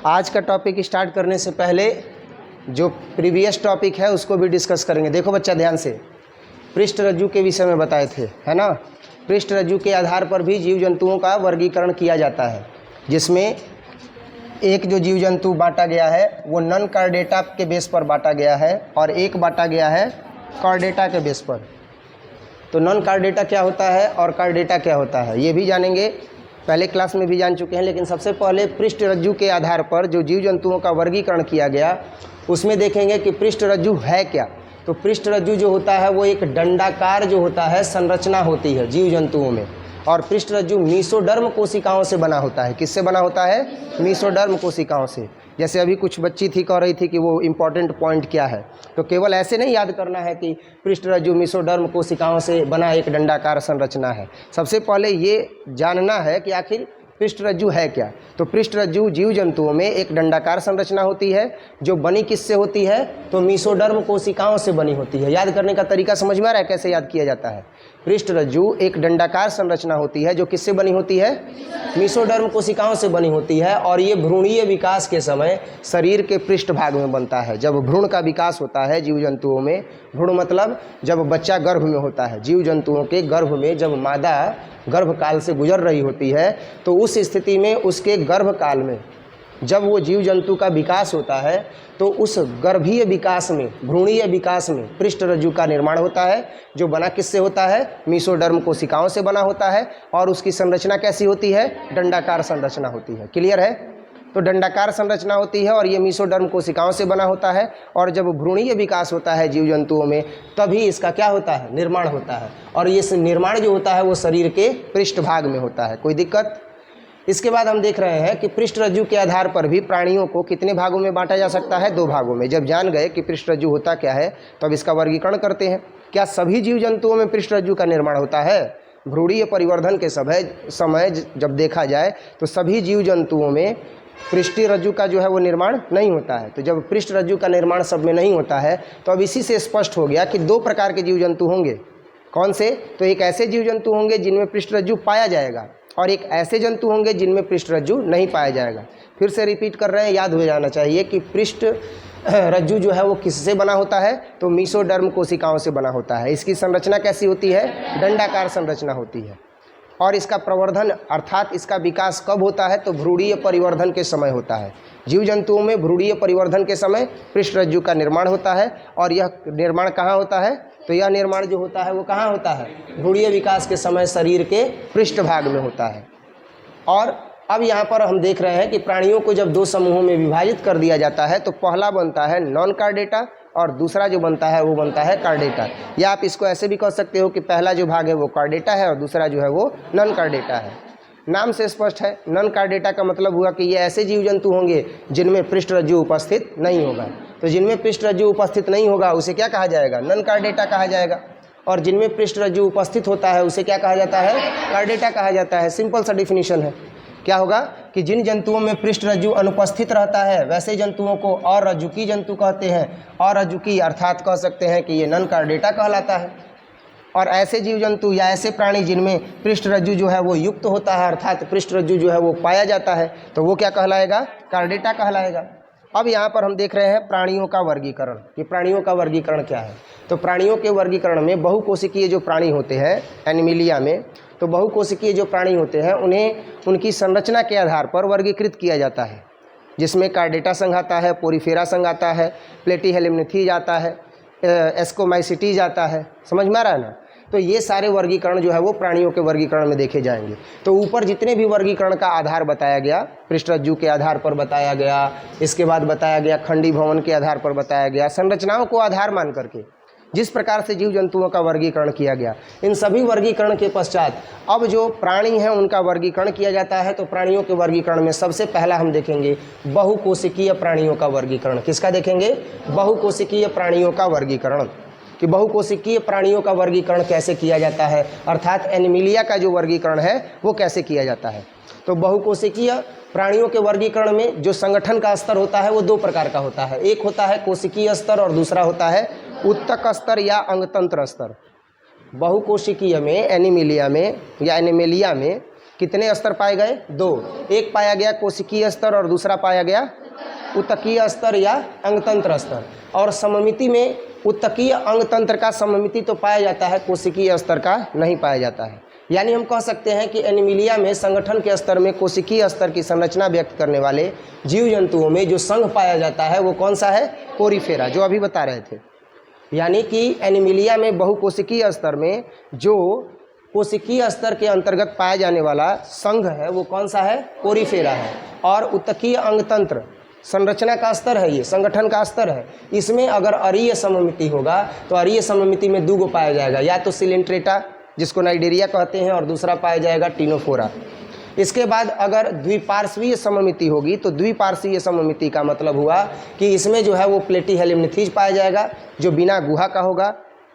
आज का topic start करने से पहले जो प्रीवियस टॉपिक है उसको भी डिस्कस करेंगे। देखो बच्चा ध्यान से, पृष्ठ रज्जु के विषय में बताए थे, है ना। पृष्ठ रज्जु के आधार पर भी जीव जंतुओं का वर्गीकरण किया जाता है, जिसमें एक जो जीव जंतु बांटा गया है वो नॉन कार्डेटा के बेस पर बांटा गया है और एक बांटा गया है कार्डेटा के बेस पर। तो नॉन कार्डेटा क्या होता है और कार्डेटा क्या होता है ये भी जानेंगे, पहले क्लास में भी जान चुके हैं। लेकिन सबसे पहले पृष्ठ रज्जु के आधार पर जो जीव जंतुओं का वर्गीकरण किया गया उसमें देखेंगे कि पृष्ठ रज्जु है क्या। तो पृष्ठ रज्जु जो होता है वो एक डंडाकार जो होता है संरचना होती है जीव जंतुओं में, और पृष्ठ रज्जु मीसोडर्म कोशिकाओं से बना होता है। किससे बना होता है? मीसोडर्म कोशिकाओं से। जैसे अभी कुछ बच्ची थी कह रही थी कि वो इम्पॉर्टेंट पॉइंट क्या है, तो केवल ऐसे नहीं याद करना है कि पृष्ठ रज्जु मीसोडर्म कोशिकाओं से बना एक डंडाकार संरचना है। सबसे पहले ये जानना है कि आखिर पृष्ठ रज्जु है क्या। तो पृष्ठ रज्जु जीव जंतुओं में एक डंडाकार संरचना होती है जो बनी किससे होती है? तो मीसोडर्म कोशिकाओं से बनी होती है। याद करने का तरीका समझ में आ रहा है कैसे याद किया जाता है? पृष्ठ रज्जु एक डंडाकार संरचना होती है जो किससे बनी होती है? मीसोडर्म कोशिकाओं से बनी होती है, और ये भ्रूणीय विकास के समय शरीर के पृष्ठ भाग में बनता है। जब भ्रूण का विकास होता है जीव जंतुओं में, भ्रूण मतलब जब बच्चा गर्भ में होता है, जीव जंतुओं के गर्भ में जब मादा गर्भकाल से गुजर रही होती है, तो उस स्थिति में उसके गर्भकाल में जब वो जीव जंतु का विकास होता है तो उस गर्भीय विकास में, भ्रूणीय विकास में पृष्ठ रज्जु का निर्माण होता है, जो बना किससे होता है? मीसोडर्म कोशिकाओं से बना होता है। और उसकी संरचना कैसी होती है? डंडाकार संरचना होती है। क्लियर है? तो डंडाकार संरचना होती है और ये मीसोडर्म कोशिकाओं से बना होता है। और जब भ्रूणीय विकास होता है जीव जंतुओं में तभी इसका क्या होता है? निर्माण होता है। और ये निर्माण जो होता है वो शरीर के पृष्ठ भाग में होता है। कोई दिक्कत? इसके बाद हम देख रहे हैं कि पृष्ठ रज्जु के आधार पर भी प्राणियों को कितने भागों में बांटा जा सकता है? 2 भागों में। जब जान गए कि पृष्ठ रज्जु होता क्या है तो अब इसका वर्गीकरण करते हैं। क्या सभी जीव जंतुओं में पृष्ठ रज्जु का निर्माण होता है? भ्रूणीय परिवर्धन के समय जब देखा जाए तो सभी जीव जंतुओं में पृष्ठीय रज्जु का जो है वो निर्माण नहीं होता है। तो जब पृष्ठ रज्जु का निर्माण सब में नहीं होता है तो अब इसी से स्पष्ट हो गया कि 2 प्रकार के जीव जंतु होंगे। कौन से? तो एक ऐसे जीव जंतु होंगे जिनमें पृष्ठ रज्जु पाया जाएगा, और एक ऐसे जंतु होंगे जिनमें पृष्ठ रज्जु नहीं पाया जाएगा। फिर से रिपीट कर रहे हैं, याद हो जाना चाहिए कि पृष्ठ रज्जु जो है वो किससे बना होता है? तो मीसोडर्म कोशिकाओं से बना होता है। इसकी संरचना कैसी होती है? डंडाकार संरचना होती है। और इसका प्रवर्धन अर्थात इसका विकास कब होता है? तो भ्रूणीय परिवर्धन के समय होता है। जीव जंतुओं में भ्रूणीय परिवर्धन के समय पृष्ठ रज्जु का निर्माण होता है। और यह निर्माण कहाँ होता है? तो यह निर्माण जो होता है वो कहाँ होता है? भ्रूणीय विकास के समय शरीर के पृष्ठ भाग में होता है। और अब यहाँ पर हम देख रहे हैं कि प्राणियों को जब 2 समूहों में विभाजित कर दिया जाता है तो पहला बनता है नॉन कार्डेटा और दूसरा जो बनता है वो बनता है कार्डेटा। या आप इसको ऐसे भी कह सकते हो कि पहला जो भाग है वो कार्डेटा है और दूसरा जो है वो नॉन कार्डेटा है। नाम से स्पष्ट है, नॉन कार्डेटा का मतलब हुआ कि ये ऐसे जीव जंतु होंगे जिनमें पृष्ठ रज्जु उपस्थित नहीं होगा। तो जिनमें पृष्ठ रज्जु उपस्थित नहीं होगा उसे क्या कहा जाएगा? नॉन कार्डेटा कहा जाएगा। और जिनमें पृष्ठ रज्जु उपस्थित होता है उसे क्या कहा जाता है? कार्डेटा कहा जाता है। सिंपल सा डिफिनीशन है। क्या होगा कि जिन जंतुओं में पृष्ठ रज्जु अनुपस्थित रहता है वैसे जंतुओं को अरज्जुकी जंतु कहते हैं। अरज्जुकी अर्थात कह सकते हैं कि ये नॉन कार्डेटा कहलाता है। और ऐसे जीव जंतु या ऐसे प्राणी जिनमें पृष्ठ रज्जु जो है वो युक्त होता है अर्थात पृष्ठ रज्जु जो है वो पाया जाता है तो वो क्या कहलाएगा? कार्डेटा कहलाएगा। अब यहाँ पर हम देख रहे हैं प्राणियों का वर्गीकरण, कि प्राणियों का वर्गीकरण क्या है। तो प्राणियों के वर्गीकरण में बहुकोशिकीय जो प्राणी होते हैं एनिमिलिया में, तो बहुकोशिकीय जो प्राणी होते हैं उन्हें उनकी संरचना के आधार पर वर्गीकृत किया जाता है, जिसमें कार्डेटा संघ आता है, पोरीफेरा संघ आता है, प्लेटीहेल्मिन्थीज आता है, एस्कोमाइसिटीज आता है। समझ में आ रहा है ना? तो ये सारे वर्गीकरण जो है वो प्राणियों के वर्गीकरण में देखे जाएंगे। तो ऊपर जितने भी वर्गीकरण का आधार बताया गया, पृष्ठ रज्जु के आधार पर बताया गया, इसके बाद बताया गया खंडी भवन के आधार पर बताया गया, संरचनाओं को आधार मान करके जिस प्रकार से जीव जंतुओं का वर्गीकरण किया गया, इन सभी वर्गीकरण के पश्चात अब जो प्राणी हैं उनका वर्गीकरण किया जाता है। तो प्राणियों के वर्गीकरण में सबसे पहला हम देखेंगे बहुकोशिकीय प्राणियों का वर्गीकरण। किसका देखेंगे? बहुकोशिकीय प्राणियों का वर्गीकरण, कि बहुकोशिकीय प्राणियों का वर्गीकरण कैसे किया जाता है, अर्थात एनिमिलिया का जो वर्गीकरण है वो कैसे किया जाता है। तो बहुकोशिकीय प्राणियों के वर्गीकरण में जो संगठन का स्तर होता है वो 2 प्रकार का होता है। एक होता है कोशिकीय स्तर और दूसरा होता है उत्तक स्तर या अंगतंत्र स्तर। बहुकोशिकीय में एनिमिलिया में या एनिमेलिया में कितने स्तर पाए गए? 2। एक पाया गया कोशिकीय स्तर और दूसरा पाया गया उत्तकीय स्तर या अंगतंत्र स्तर। और सममिति में उत्तकीय अंगतंत्र का सममिति तो पाया जाता है, कोशिकीय स्तर का नहीं पाया जाता है। यानी हम कह सकते हैं कि एनीमिलिया में संगठन के स्तर में कोशिकीय स्तर की संरचना व्यक्त करने वाले जीव जंतुओं में जो संघ पाया जाता है वो कौन सा है? पोरीफेरा, जो अभी बता रहे थे। यानी कि एनीमिलिया में बहुकोशिकीय स्तर में जो कोशिकीय स्तर के अंतर्गत पाया जाने वाला संघ है वो कौन सा है? पोरीफेरा है। और उत्तकीय अंगतंत्र संरचना का स्तर है, ये संगठन का स्तर है। इसमें अगर अरीय सममिति होगा तो अरीय सममिति में 2 गो पाया जाएगा, या तो सिलेंट्रेटा जिसको नाइडेरिया कहते हैं और दूसरा पाया जाएगा टिनोफोरा। इसके बाद अगर द्विपार्श्वीय सममिति होगी तो द्विपार्श्वीय सममिति का मतलब हुआ कि इसमें जो है वो प्लेटीहेलमिन्थीज पाया जाएगा जो बिना गुहा का होगा।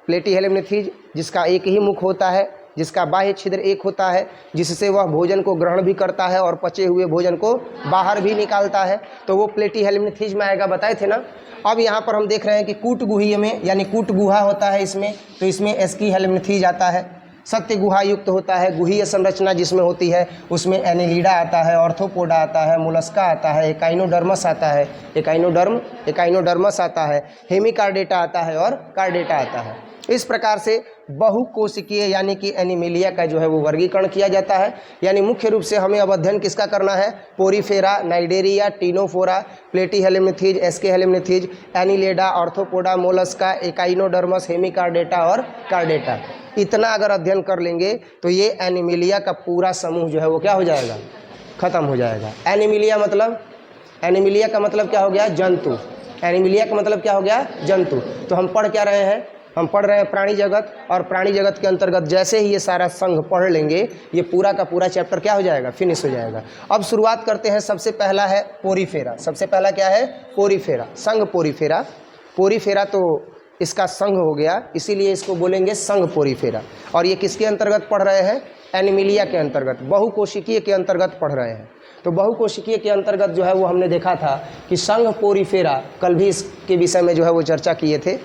प्लेटीहेलमिन्थीज जिसका एक ही मुख होता है, जिसका बाह्य छिद्र एक होता है, जिससे वह भोजन को ग्रहण भी करता है और पचे हुए भोजन को बाहर भी निकालता है, तो वो प्लेटीहेलमिन्थीज में आएगा, बताए थे ना। अब यहाँ पर हम देख रहे हैं कि कूटगुहीय में यानी कूट गुहा होता है इसमें, तो इसमें एस्कीहेलमिन्थीज आता है। सत्य गुहा युक्त होता है, गुहीय संरचना जिसमें होती है उसमें एनेलिडा आता है, ऑर्थोपोडा आता है, मोलस्का आता है, एकाइनोडर्मस आता है, एकाइनोडर्मस आता है, हेमिकार्डेटा आता है और कार्डेटा आता है। इस प्रकार से बहुकोशिकीय यानी कि एनीमिलिया का जो है वो वर्गीकरण किया जाता है। यानी मुख्य रूप से हमें अब अध्ययन किसका करना है? Porifera, Cnidaria, Ctenophora, Platyhelminthes, Aschelminthes, Annelida, Arthropoda, Mollusca, Echinodermata, Hemichordata और कार्डेटा। इतना अगर अध्ययन कर लेंगे तो ये एनीमिलिया का पूरा समूह जो है वो क्या हो जाएगा? खत्म हो जाएगा। एनीमिलिया का मतलब क्या हो गया? जंतु। एनीमिलिया का मतलब क्या हो गया? जंतु। तो हम पढ़ क्या रहे हैं? हम पढ़ रहे हैं प्राणी जगत, और प्राणी जगत के अंतर्गत जैसे ही ये सारा संघ पढ़ लेंगे ये पूरा का पूरा चैप्टर क्या हो जाएगा? फिनिश हो जाएगा। अब शुरुआत करते हैं। सबसे पहला है पोरीफेरा। सबसे पहला क्या है? पोरीफेरा, संघ पोरीफेरा। पोरीफेरा तो इसका संघ हो गया, इसीलिए इसको बोलेंगे संघ पोरीफेरा। और ये किसके अंतर्गत पढ़ रहे हैं? एनीमिलिया के अंतर्गत, बहुकोशिकीय के अंतर्गत पढ़ रहे हैं। तो बहुकोशिकीय के अंतर्गत जो है वो हमने देखा था कि संघ पोरीफेरा, कल भी इसके विषय में जो है वो चर्चा किए थे,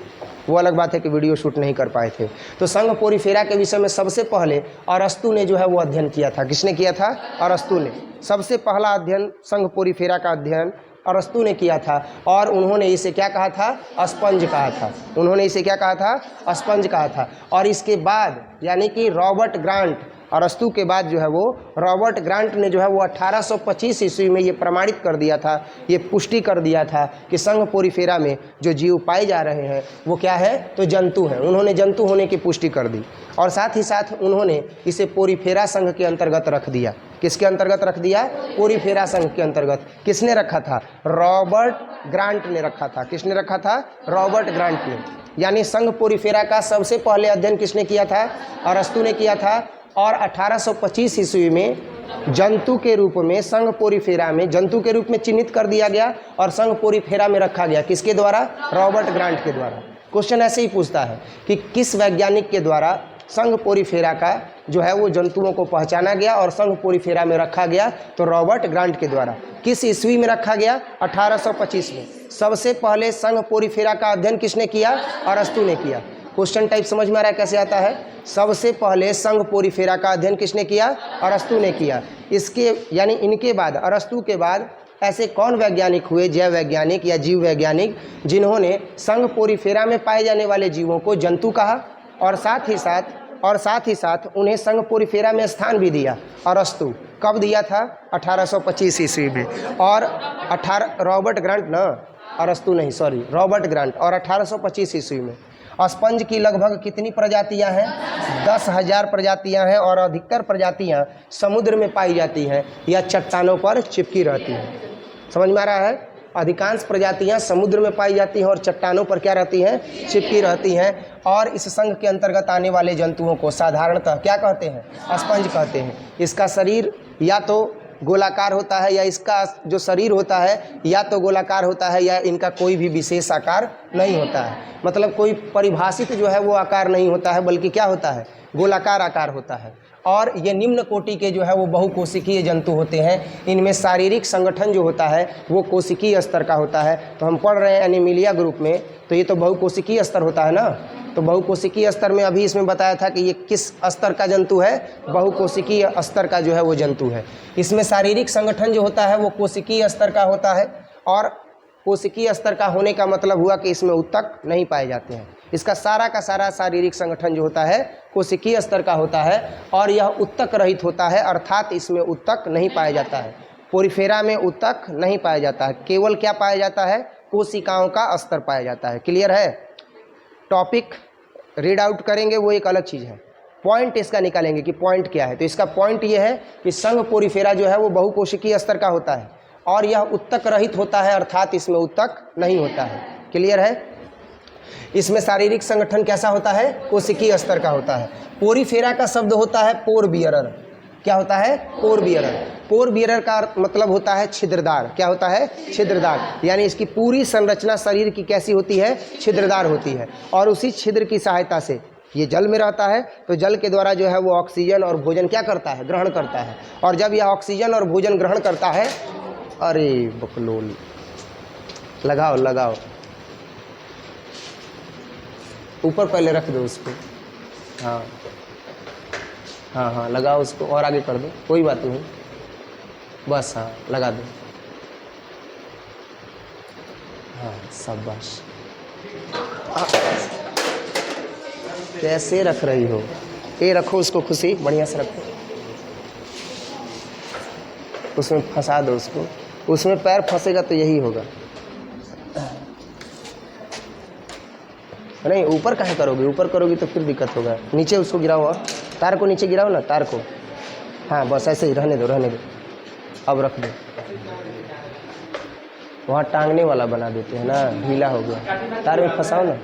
वो अलग बात है कि वीडियो शूट नहीं कर पाए थे। तो संघ पोरीफेरा के विषय में सबसे पहले अरस्तु ने जो है वो अध्ययन किया था। किसने किया था? अरस्तु ने। सबसे पहला अध्ययन संघ पोरीफेरा का अध्ययन अरस्तु ने किया था, और उन्होंने इसे क्या कहा था? स्पंज कहा था। उन्होंने इसे क्या कहा था? स्पंज कहा था। और इसके बाद यानी कि रॉबर्ट ग्रांट, अरस्तु के बाद जो है वो रॉबर्ट ग्रांट ने जो है वो 1825 ईस्वी में ये प्रमाणित कर दिया था, ये पुष्टि कर दिया था कि संघ पोरीफेरा में जो जीव पाए जा रहे हैं वो क्या है? तो जंतु हैं। उन्होंने जंतु होने की पुष्टि कर दी, और साथ ही साथ उन्होंने इसे पोरीफेरा संघ के अंतर्गत रख दिया। किसके अंतर्गत रख दिया? पोरीफेरा संघ के अंतर्गत। किसने रखा था? रॉबर्ट ग्रांट ने रखा था। किसने रखा था? रॉबर्ट ग्रांट ने। यानी संघ पोरीफेरा का सबसे पहले अध्ययन किसने किया था? अरस्तु ने किया था। और 1825 ईस्वी में जंतु के रूप में संघ पोरीफेरा में जंतु के रूप में चिन्हित कर दिया गया और संघ पोरीफेरा में रखा गया। किसके द्वारा? रॉबर्ट ग्रांट के द्वारा। क्वेश्चन ऐसे ही पूछता है कि किस वैज्ञानिक के द्वारा संघ पोरीफेरा का जो है वो जंतुओं को पहचाना गया और संघ पोरीफेरा में रखा गया? तो रॉबर्ट ग्रांट के द्वारा। किस ईस्वी में रखा गया? 1825 में। सबसे पहले संघ पोरीफेरा का अध्ययन किसने किया? अरस्तु ने किया। क्वेश्चन टाइप समझ में आ रहा है कैसे आता है? सबसे पहले संघ पोरीफेरा का अध्ययन किसने किया? अरस्तु ने किया। इसके यानी इनके बाद, अरस्तु के बाद ऐसे कौन वैज्ञानिक हुए, जैव वैज्ञानिक या जीव वैज्ञानिक, जिन्होंने संघ पोरीफेरा में पाए जाने वाले जीवों को जंतु कहा और साथ ही साथ उन्हें संघ पोरीफेरा में स्थान भी दिया? अरस्तु। कब दिया था? 1825 ईस्वी में। और रॉबर्ट ग्रांट ना, अरस्तु नहीं, सॉरी, रॉबर्ट ग्रांट। और 1825 ईस्वी में स्पंज की लगभग कितनी प्रजातियां हैं? 10,000 प्रजातियां हैं, और अधिकतर प्रजातियां समुद्र में पाई जाती हैं या चट्टानों पर चिपकी रहती हैं। समझ में आ रहा है? अधिकांश प्रजातियां समुद्र में पाई जाती हैं और चट्टानों पर क्या रहती हैं? चिपकी रहती हैं। और इस संघ के अंतर्गत आने वाले जंतुओं को साधारणतः क्या कहते हैं? स्पंज कहते हैं। इसका शरीर या तो गोलाकार होता है, या इसका जो शरीर होता है या तो गोलाकार होता है, या इनका कोई भी विशेष आकार नहीं होता है। मतलब कोई परिभाषित जो है वो आकार नहीं होता है, बल्कि क्या होता है, गोलाकार आकार होता है। और ये निम्न कोटि के जो है वो बहुकोशिकीय जंतु होते हैं। इनमें शारीरिक संगठन जो होता है वो कोशिकीय स्तर का होता है। तो हम पढ़ रहे हैं एनीमिलिया ग्रुप में, तो ये तो बहुकोशिकीय स्तर होता है ना। तो बहुकोशिकीय स्तर में अभी इसमें बताया था कि ये किस स्तर का जंतु है, बहुकोशिकीय स्तर का जो है वो जंतु है। इसमें शारीरिक संगठन जो होता है वो कोशिकीय स्तर का होता है, और कोशिकीय स्तर का होने का मतलब हुआ कि इसमें उत्तक नहीं पाए जाते हैं। इसका सारा का सारा शारीरिक संगठन जो होता है कोशिकीय स्तर का होता है, और यह उत्तक रहित होता है, अर्थात इसमें उत्तक नहीं पाया जाता है। पोरीफेरा में उत्तक नहीं पाया जाता है, केवल क्या पाया जाता है, कोशिकाओं का स्तर पाया जाता है। क्लियर है। टॉपिक रीड आउट करेंगे वो एक अलग चीज़ है, पॉइंट इसका निकालेंगे कि पॉइंट क्या है। तो इसका पॉइंट ये है कि संघ पोरीफेरा जो है वो बहुकोशिकीय स्तर का होता है, और यह उत्तक रहित होता है, अर्थात इसमें उत्तक नहीं होता है। क्लियर है। इसमें शारीरिक संगठन कैसा होता है, कोशिकीय स्तर का होता है। पोरीफेरा का शब्द होता है पोर बियरर। क्या होता है, पोर बियरर। पोर बियरर का मतलब होता है छिद्रदार। क्या होता है, छिद्रदार। यानी इसकी पूरी संरचना शरीर की कैसी होती है, छिद्रदार होती है, और उसी छिद्र की सहायता से ये जल में रहता है। तो जल के द्वारा जो है वो ऑक्सीजन और भोजन क्या करता है, ग्रहण करता है। और जब यह ऑक्सीजन और भोजन ग्रहण करता है, अरे बकलोल लगाओ लगाओ, ऊपर पहले रख दो उसको। हाँ हाँ हाँ लगाओ उसको, और आगे कर दो, कोई बात नहीं, बस हाँ लगा दो। हाँ शाबाश। कैसे रख रही हो, ये रखो उसको, खुशी बढ़िया से रखो, उसमें फंसा दो उसको। उसमें पैर फंसेगा तो यही होगा। नहीं ऊपर कहाँ करोगे, ऊपर करोगी तो फिर दिक्कत होगा। नीचे उसको गिराओ, और तार को नीचे गिराओ ना, तार को। हाँ बस ऐसे ही रहने दो, रहने दो। अब रख दो, वहाँ टांगने वाला बना देते हैं ना, ढीला हो गया, तार में फंसाओ ना,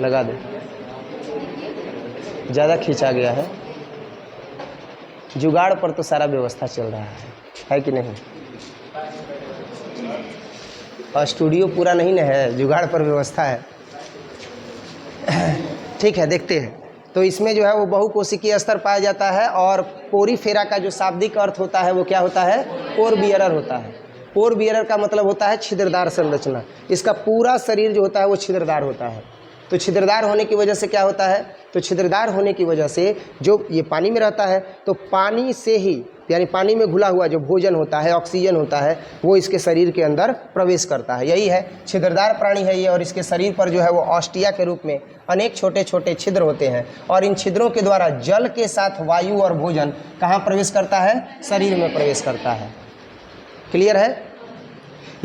लगा दो। ज़्यादा खींचा गया है, जुगाड़ पर तो सारा व्यवस्था चल रहा है कि नहीं। और स्टूडियो पूरा नहीं ना है, जुगाड़ पर व्यवस्था है। ठीक है, देखते हैं। तो इसमें जो है वो बहुकोशिकीय स्तर पाया जाता है, और पोरीफेरा का जो शाब्दिक अर्थ होता है वो क्या होता है, पोर बियरर होता है। पोर बियरर का मतलब होता है छिद्रदार संरचना। इसका पूरा शरीर जो होता है वो छिद्रदार होता है। तो छिद्रदार होने की वजह से क्या होता है, तो छिद्रदार होने की वजह से जो ये पानी में रहता है, तो पानी से ही, यानी पानी में घुला हुआ जो भोजन होता है, ऑक्सीजन होता है, वो इसके शरीर के अंदर प्रवेश करता है। यही है, छिद्रदार प्राणी है ये। और इसके शरीर पर जो है वो ऑस्टिया के रूप में अनेक छोटे छोटे छिद्र होते हैं, और इन छिद्रों के द्वारा जल के साथ वायु और भोजन कहाँ प्रवेश करता है, शरीर में प्रवेश करता है। क्लियर है।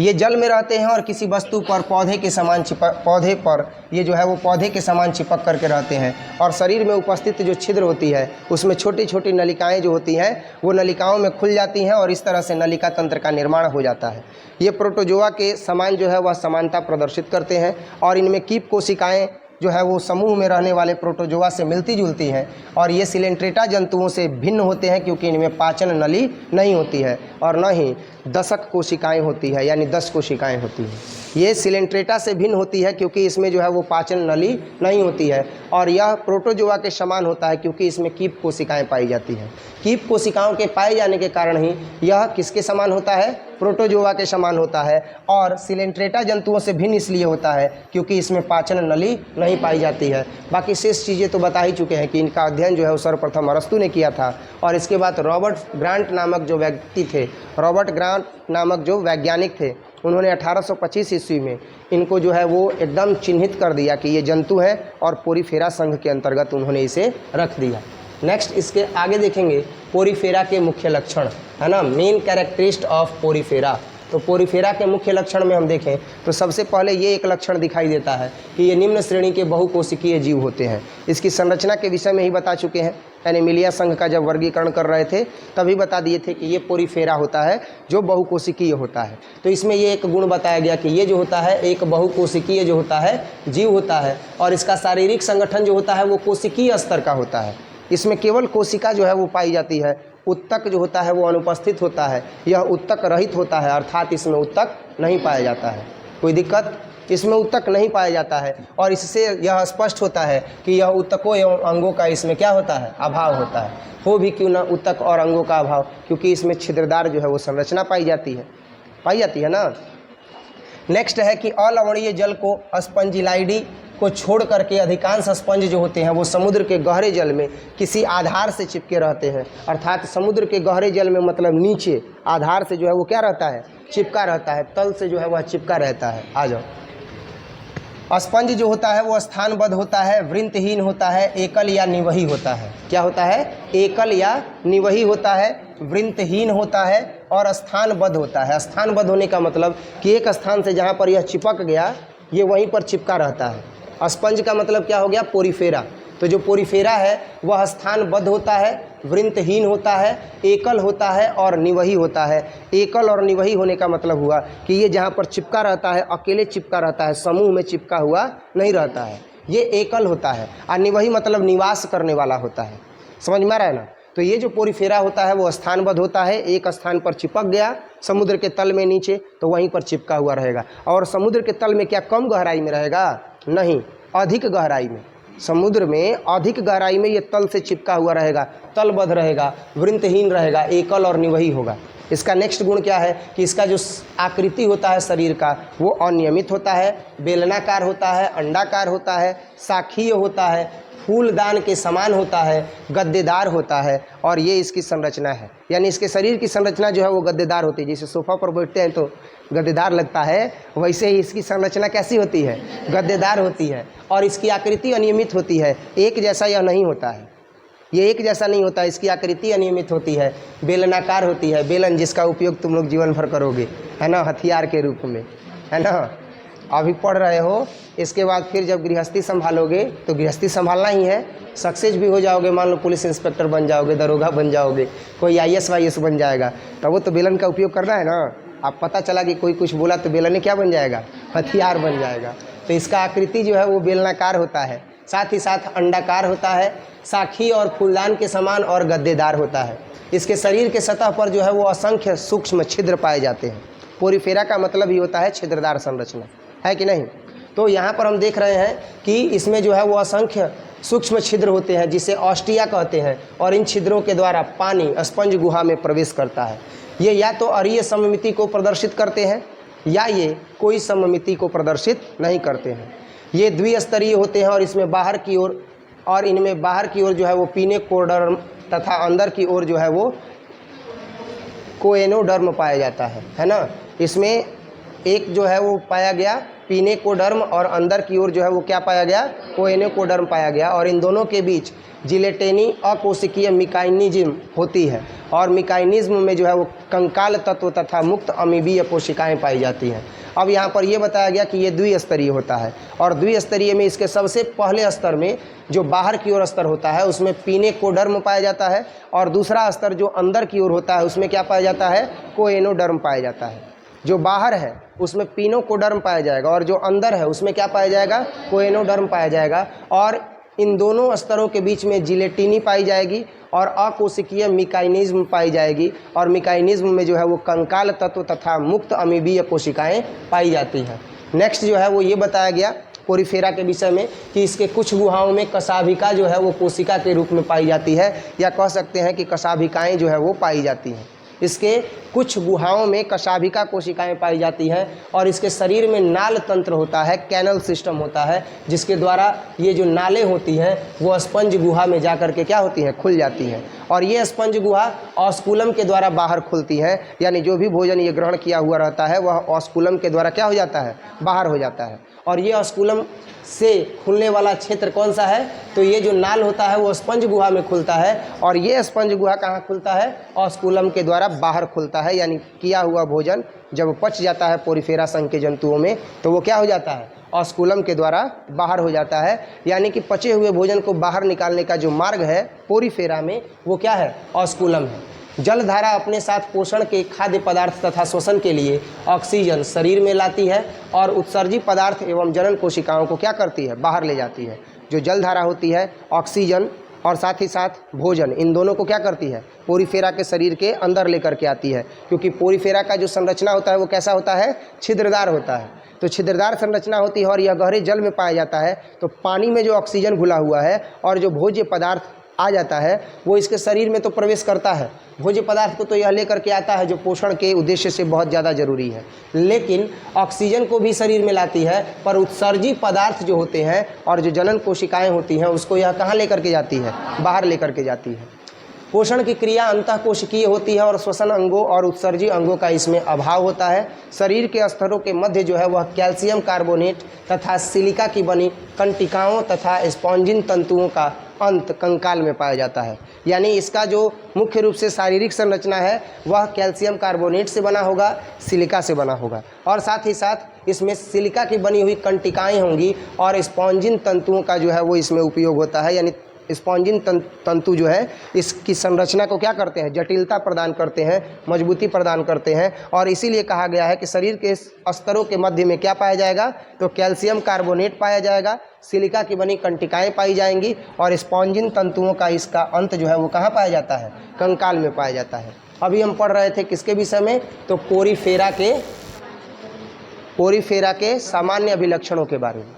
ये जल में रहते हैं और किसी वस्तु पर पौधे के समान चिपक, पौधे पर ये जो है वो पौधे के समान चिपक करके रहते हैं। और शरीर में उपस्थित जो छिद्र होती है उसमें छोटी छोटी नलिकाएं जो होती हैं वो नलिकाओं में खुल जाती हैं, और इस तरह से नलिका तंत्र का निर्माण हो जाता है। ये प्रोटोजोआ के समान जो है वह समानता प्रदर्शित करते हैं, और इनमें कीप कोशिकाएँ जो है वो समूह में रहने वाले प्रोटोजोआ से मिलती जुलती हैं, और ये सिलेंट्रेटा जंतुओं से भिन्न होते हैं, क्योंकि इनमें पाचन नली नहीं होती है, और न ही दशक कोशिकाएं होती है, यानी 10 कोशिकाएं होती हैं। ये सिलेंट्रेटा से भिन्न होती है क्योंकि इसमें जो है वो पाचन नली नहीं होती है, और यह प्रोटोजोआ के समान होता है क्योंकि इसमें कीप कोशिकाएं पाई जाती हैं। कीप कोशिकाओं के पाए जाने के कारण ही यह किसके समान होता है, प्रोटोजोआ के समान होता है। और सिलेंट्रेटा जंतुओं से भिन्न इसलिए होता है क्योंकि इसमें पाचन नली नहीं पाई जाती है। बाकी शेष चीज़ें तो बता ही चुके हैं कि इनका अध्ययन जो है वो सर्वप्रथम अरस्तु ने किया था, और इसके बाद रॉबर्ट ग्रांट नामक जो व्यक्ति थे, रॉबर्ट ग्रांट नामक जो वैज्ञानिक थे, उन्होंने 1825 ईस्वी में इनको जो है वो एकदम चिन्हित कर दिया कि ये जंतु हैं, और पोरीफेरा संघ के अंतर्गत उन्होंने इसे रख दिया। नेक्स्ट इसके आगे देखेंगे पोरीफेरा के मुख्य लक्षण, है ना, मेन कैरेक्टरिस्ट ऑफ पोरीफेरा। तो पोरीफेरा के मुख्य लक्षण में हम देखें तो सबसे पहले ये एक लक्षण दिखाई देता है कि ये निम्न श्रेणी के बहुकोशिकीय जीव होते हैं। इसकी संरचना के विषय में ही बता चुके हैं, एनीमिलिया संघ का जब वर्गीकरण कर रहे थे तभी बता दिए थे कि ये पोरीफेरा होता है जो बहुकोशिकीय होता है। तो इसमें ये एक गुण बताया गया कि ये जो होता है एक बहुकोशिकीय जो होता है जीव होता है, और इसका शारीरिक संगठन जो होता है वो कोशिकीय स्तर का होता है। इसमें केवल कोशिका जो है वो पाई जाती है, उत्तक जो होता है वो अनुपस्थित होता है, यह उत्तक रहित होता है, अर्थात इसमें उत्तक नहीं पाया जाता है। कोई दिक्कत? इसमें उत्तक नहीं पाया जाता है और इससे यह स्पष्ट होता है कि यह उत्तकों एवं अंगों का इसमें क्या होता है, अभाव होता है। हो भी क्यों ना उत्तक और अंगों का अभाव, क्योंकि इसमें छिद्रदार जो है वो संरचना पाई जाती है ना। नेक्स्ट है कि अलवणीय जल को स्पंजिलाइडी को छोड़ करके अधिकांश स्पंज जो होते हैं वो समुद्र के गहरे जल में किसी आधार से चिपके रहते हैं, अर्थात समुद्र के गहरे जल में मतलब नीचे आधार से जो है वो क्या रहता है, चिपका रहता है, तल से जो है वह चिपका रहता है। आ जाओ। स्पंज जो होता है वो स्थानबद्ध होता है, वृंतहीन होता है, एकल या निवही होता है। क्या होता है? एकल या निवही होता है, वृंतहीन होता है और स्थानबद्ध होता है। स्थानबद्ध होने का मतलब कि एक स्थान से जहाँ पर यह चिपक गया ये वहीं पर चिपका रहता है। स्पंज का मतलब क्या हो गया? पोरीफेरा। तो जो पोरीफेरा है वह स्थानबद्ध होता है, वृंतहीन होता है, एकल होता है और निवही होता है। एकल और निवही होने का मतलब हुआ कि ये जहाँ पर चिपका रहता है अकेले चिपका रहता है, समूह में चिपका हुआ नहीं रहता है, ये एकल होता है। और निवही मतलब निवास करने वाला होता है। समझ में आ रहा है ना? तो ये जो पोरीफेरा होता है वो स्थानबद्ध होता है, एक स्थान पर चिपक गया समुद्र के तल में नीचे तो वहीं पर चिपका हुआ रहेगा। और समुद्र के तल में क्या कम गहराई में रहेगा? नहीं, अधिक गहराई में। समुद्र में अधिक गहराई में ये तल से चिपका हुआ रहेगा, तलबद्ध रहेगा, वृंतहीन रहेगा, एकल और निवही होगा। इसका नेक्स्ट गुण क्या है कि इसका जो आकृति होता है शरीर का वो अनियमित होता है, बेलनाकार होता है, अंडाकार होता है, शाखीय होता है, फूलदान के समान होता है, गद्देदार होता है और ये इसकी संरचना है। यानी इसके शरीर की संरचना जो है वो गद्देदार होती है। जैसे सोफा पर बैठते हैं तो गद्देदार लगता है, वैसे ही इसकी संरचना कैसी होती है? गद्देदार होती है। और इसकी आकृति अनियमित होती है, एक जैसा यह नहीं होता है, ये एक जैसा नहीं होता है, इसकी आकृति अनियमित होती है, बेलनाकार होती है। बेलन जिसका उपयोग तुम लोग जीवन भर करोगे, है ना, हथियार के रूप में, है ना। अभी पढ़ रहे हो, इसके बाद फिर जब गृहस्थी संभालोगे तो गृहस्थी संभालना ही है, सक्सेस भी हो जाओगे, मान लो पुलिस इंस्पेक्टर बन जाओगे, दरोगा बन जाओगे, कोई IAS वाईएस बन जाएगा, तो वो तो बेलन का उपयोग करना है ना। अब पता चला कि कोई कुछ बोला तो बेलन क्या बन जाएगा? हथियार बन जाएगा। तो इसका आकृति जो है वो बेलनाकार होता है, साथ ही साथ अंडाकार होता है, शाखी और फूलदान के समान और गद्देदार होता है। इसके शरीर के सतह पर जो है वो असंख्य सूक्ष्म छिद्र पाए जाते हैं। पोरीफेरा का मतलब ही होता है छिद्रदार संरचना, है कि नहीं। तो यहाँ पर हम देख रहे हैं कि इसमें जो है वो असंख्य सूक्ष्म छिद्र होते हैं जिसे ऑस्टिया कहते हैं और इन छिद्रों के द्वारा पानी स्पंज गुहा में प्रवेश करता है। ये या तो अरीय सममिति को प्रदर्शित करते हैं या ये कोई सममिति को प्रदर्शित नहीं करते हैं। ये द्विस्तरीय होते हैं और इसमें बाहर की ओर इनमें बाहर की ओर जो है वो पिनेकोडर्म तथा अंदर की ओर जो है वो कोएनोडर्म पाया जाता है ना। इसमें एक जो है वो पाया गया पिनेकोडर्म और अंदर की ओर जो है वो क्या पाया गया? कोएनोडर्म पाया गया। और इन दोनों के बीच जिलेटिनी अकोशिकीय मिकाइनिज्म होती है और मिकाइनिज्म में जो है वो कंकाल तत्व तथा मुक्त अमीबीय कोशिकाएं पाई जाती हैं। अब यहाँ पर ये बताया गया कि ये द्विस्तरीय होता है और द्विस्तरीय में इसके सबसे पहले स्तर में जो बाहर की ओर स्तर होता है उसमें पिनेकोडर्म पाया जाता है और दूसरा स्तर जो अंदर की ओर होता है उसमें क्या पाया जाता है? कोएनोडर्म पाया जाता है। जो बाहर है उसमें पिनेकोडर्म पाया जाएगा और जो अंदर है उसमें क्या पाया जाएगा? कोएनोडर्म पाया जाएगा। और इन दोनों स्तरों के बीच में जिलेटिनी पाई जाएगी और अकोशिकीय मिकाइनिज्म पाई जाएगी और मिकाइनिज्म में जो है वो कंकाल तत्व तथा मुक्त अमीबीय कोशिकाएं पाई जाती हैं। नेक्स्ट जो है वो ये बताया गया पोरीफेरा के विषय में कि इसके कुछ गुहाओं में कशाभिका जो है वो कोशिका के रूप में पाई जाती है, या कह सकते हैं कि कशाभिकाएँ जो है वो पाई जाती हैं। इसके कुछ गुहाओं में कशाभिका कोशिकाएं पाई जाती हैं और इसके शरीर में नाल तंत्र होता है, कैनल सिस्टम होता है, जिसके द्वारा ये जो नालें होती हैं वो स्पंज गुहा में जा कर के क्या होती हैं? खुल जाती हैं। और ये स्पंज गुहा ऑस्कुलम के द्वारा बाहर खुलती है, यानी जो भी भोजन ये ग्रहण किया हुआ रहता है वह ऑस्कुलम के द्वारा क्या हो जाता है? बाहर हो जाता है। और ये ऑस्कुलम से खुलने वाला क्षेत्र कौन सा है? तो ये जो नाल होता है वो स्पंज गुहा में खुलता है और ये स्पंज गुहा कहाँ खुलता है? ऑस्कुलम के द्वारा बाहर खुलता है। यानी किया हुआ भोजन जब पच जाता है पोरीफेरा संघ के जंतुओं में तो वो क्या हो जाता है? ऑस्कुलम के द्वारा बाहर हो जाता है। यानी कि पचे हुए भोजन को बाहर निकालने का जो मार्ग है पोरीफेरा में वो क्या है? ऑस्कुलम है। जलधारा अपने साथ पोषण के खाद्य पदार्थ तथा शोषण के लिए ऑक्सीजन शरीर में लाती है और उत्सर्जी पदार्थ एवं जनन कोशिकाओं को क्या करती है? बाहर ले जाती है। जो जलधारा होती है ऑक्सीजन और साथ ही साथ भोजन, इन दोनों को क्या करती है, पोरीफेरा के शरीर के अंदर लेकर के आती है। क्योंकि पोरीफेरा का जो संरचना होता है वो कैसा होता है, छिद्रदार होता है। तो छिद्रदार संरचना होती है और यह गहरे जल में पाया जाता है। तो पानी में जो ऑक्सीजन घुला हुआ है और जो भोज्य पदार्थ आ जाता है वो इसके शरीर में तो प्रवेश करता है, भोज्य पदार्थ को तो यह लेकर के आता है जो पोषण के उद्देश्य से बहुत ज़्यादा जरूरी है। लेकिन ऑक्सीजन को भी शरीर में लाती है, पर उत्सर्जी पदार्थ जो होते हैं और जो जनन कोशिकाएं होती हैं उसको यह कहाँ लेकर के जाती है, बाहर लेकर के जाती है। पोषण की क्रिया अंतःकोशिकीय होती है और श्वसन अंगों और उत्सर्जी अंगों का इसमें अभाव होता है। शरीर के स्तरों के मध्य जो है वह कैल्शियम कार्बोनेट तथा सिलिका की बनी कंटिकाओं तथा स्पॉन्जिन तंतुओं का अंत कंकाल में पाया जाता है। यानी इसका जो मुख्य रूप से शारीरिक संरचना है वह कैल्शियम कार्बोनेट से बना होगा, सिलिका से बना होगा, और साथ ही साथ इसमें सिलिका की बनी हुई कंटिकाएँ होंगी और स्पॉन्जिन तंतुओं का जो है वो इसमें उपयोग होता है। यानी स्पॉन्जिन तंतु जो है इसकी संरचना को क्या करते हैं, जटिलता प्रदान करते हैं, मजबूती प्रदान करते हैं। और इसीलिए कहा गया है कि शरीर के स्तरों के मध्य में क्या पाया जाएगा, तो कैल्शियम कार्बोनेट पाया जाएगा, सिलिका की बनी कंटिकाएँ पाई जाएंगी और स्पॉन्जिन तंतुओं का इसका अंत जो है वो कहाँ पाया जाता है, कंकाल में पाया जाता है। अभी हम पढ़ रहे थे किसके विषय में, तो पोरीफेरा के सामान्य अभिलक्षणों के बारे में।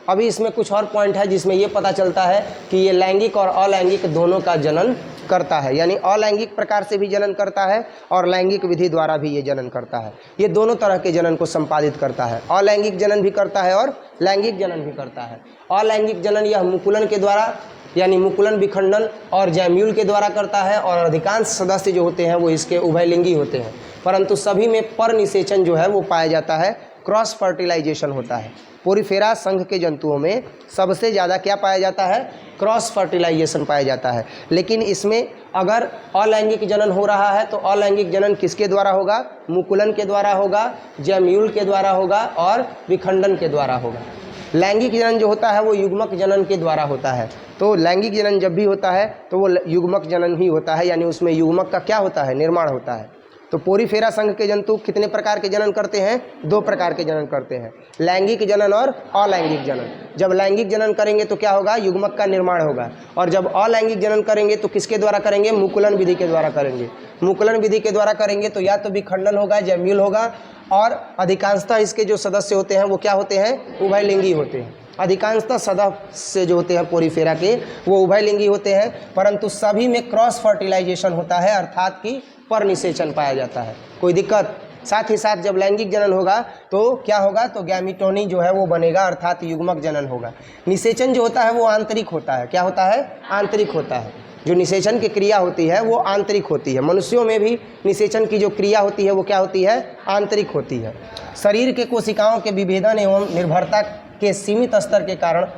अभी इसमें कुछ और पॉइंट है जिसमें ये पता चलता है कि ये लैंगिक और अलैंगिक दोनों का जनन करता है। यानी अलैंगिक प्रकार से भी जनन करता है और लैंगिक विधि द्वारा भी ये जनन करता है। ये दोनों तरह के जनन को संपादित करता है, अलैंगिक जनन भी करता है और लैंगिक जनन भी करता है। अलैंगिक जनन यह मुकुलन के द्वारा यानी मुकुलन विखंडन और जैम्यूल के द्वारा करता है और अधिकांश सदस्य जो होते हैं वो इसके उभयलिंगी होते हैं, परंतु सभी में पर निषेचन जो है वो पाया जाता है, क्रॉस फर्टिलाइजेशन होता है। पोरीफेरा संघ के जंतुओं में सबसे ज़्यादा क्या पाया जाता है, क्रॉस फर्टिलाइजेशन पाया जाता है। लेकिन इसमें अगर अलैंगिक जनन हो रहा है तो अलैंगिक जनन किसके द्वारा होगा, मुकुलन के द्वारा होगा, जैम्यूल के द्वारा होगा और विखंडन के द्वारा होगा। लैंगिक जनन जो होता है वो युग्मक जनन के द्वारा होता है। तो लैंगिक जनन जब भी होता है तो वो युग्मक जनन ही होता है, यानी उसमें युग्मक का क्या होता है, निर्माण होता है। तो पोरीफेरा संघ के जंतु कितने प्रकार के जनन करते हैं, 2 प्रकार के जनन करते हैं, लैंगिक जनन और अलैंगिक जनन। जब लैंगिक जनन करेंगे तो क्या होगा, युग्मक का निर्माण होगा, और जब अलैंगिक जनन करेंगे तो किसके द्वारा करेंगे, मुकुलन विधि के द्वारा करेंगे। मुकुलन विधि के द्वारा करेंगे तो या तो विखंडन होगा, जैम्यूल होगा, और अधिकांशतः इसके जो सदस्य होते हैं वो क्या होते हैं, उभयलिंगी होते हैं। अधिकांशतः सदस्य जो होते हैं पोरीफेरा के वो उभयलिंगी होते हैं, परंतु सभी में क्रॉस फर्टिलाइजेशन होता है, अर्थात कि पर निषेचन पाया जाता है। कोई दिक्कत। साथ ही साथ जब लैंगिक जनन होगा तो क्या होगा, तो गैमीटोनी जो है वो बनेगा, अर्थात युग्मक जनन होगा। निषेचन जो होता है वो आंतरिक होता है। क्या होता है, आंतरिक होता है। जो निषेचन की क्रिया होती है वो आंतरिक होती है। मनुष्यों में भी निषेचन की जो क्रिया होती है वो क्या होती है, आंतरिक होती है। शरीर के कोशिकाओं के विभेदन एवं निर्भरता के सीमित स्तर के कारण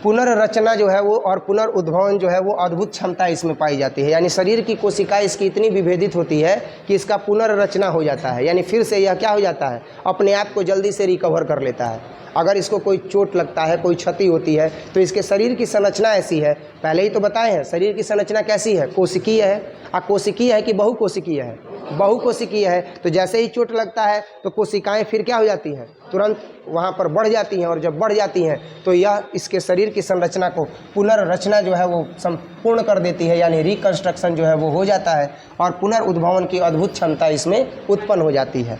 पुनर्रचना जो है वो और पुनर्उद्भवन जो है वो अद्भुत क्षमता इसमें पाई जाती है। यानी शरीर की कोशिका इसकी इतनी विभेदित होती है कि इसका पुनर्रचना हो जाता है, यानी फिर से यह क्या हो जाता है, अपने आप को जल्दी से रिकवर कर लेता है। अगर इसको कोई चोट लगता है, कोई क्षति होती है, तो इसके शरीर की संरचना ऐसी है, पहले ही तो बताए हैं शरीर की संरचना कैसी है, कोशिकीय है। कोशिकीय है कि बहुकोशिकीय है, बहुकोशिकीय है। तो जैसे ही चोट लगता है तो कोशिकाएं फिर क्या हो जाती हैं, तुरंत वहाँ पर बढ़ जाती हैं, और जब बढ़ जाती हैं तो यह इसके शरीर की संरचना को पुनर्रचना जो है वो संपूर्ण कर देती है, यानी रिकन्स्ट्रक्शन जो है वो हो जाता है, और पुनर्उद्भवन की अद्भुत क्षमता इसमें उत्पन्न हो जाती है।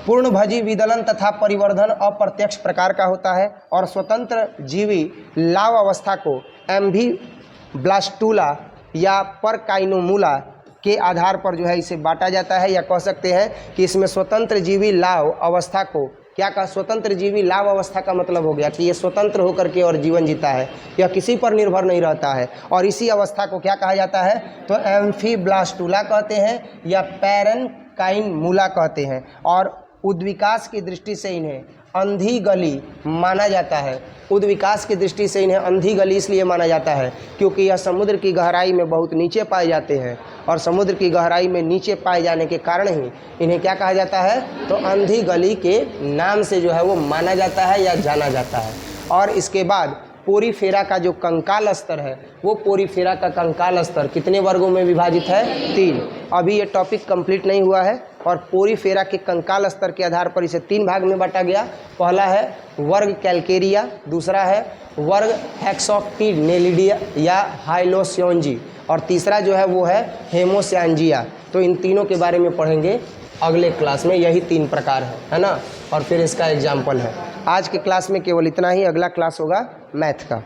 पूर्णभजी विदलन तथा परिवर्धन अप्रत्यक्ष प्रकार का होता है, और स्वतंत्र जीवी लाव अवस्था को एम्फीब्लास्टुला या परकाइनोमुला के आधार पर जो है इसे बांटा जाता है, या कह सकते हैं कि इसमें स्वतंत्र जीवी लाव अवस्था को क्या कहा, स्वतंत्र जीवी लाव अवस्था का मतलब हो गया कि ये स्वतंत्र होकर के और जीवन जीता है, यह किसी पर निर्भर नहीं रहता है, और इसी अवस्था को क्या कहा जाता है, तो एम्फीब्लास्टुला कहते हैं या पैरेनकाइनमुला कहते हैं। और उद्विकास की दृष्टि से इन्हें अंधी गली माना जाता है। उद्विकास की दृष्टि से इन्हें अंधी गली इसलिए माना जाता है क्योंकि यह समुद्र की गहराई में बहुत नीचे पाए जाते हैं, और समुद्र की गहराई में नीचे पाए जाने के कारण ही इन्हें क्या कहा जाता है, तो अंधी गली के नाम से जो है वो माना जाता है या जाना जाता है। और इसके बाद पोरीफेरा का जो कंकाल स्तर है वो पोरीफेरा का कंकाल स्तर कितने वर्गों में विभाजित है? 3। अभी ये टॉपिक कंप्लीट नहीं हुआ है और पोरीफेरा के कंकाल स्तर के आधार पर इसे 3 भाग में बांटा गया। पहला है वर्ग कैल्केरिया, दूसरा है वर्ग हेक्सोक्टिनेलिडिया या हाइलोसियोंजी, और तीसरा जो है वो है हेमोसैंजिया। तो इन तीनों के बारे में पढ़ेंगे अगले क्लास में। यही 3 प्रकार है ना, और फिर इसका एग्जाम्पल है। आज के क्लास में केवल इतना ही, अगला क्लास होगा मैथ का।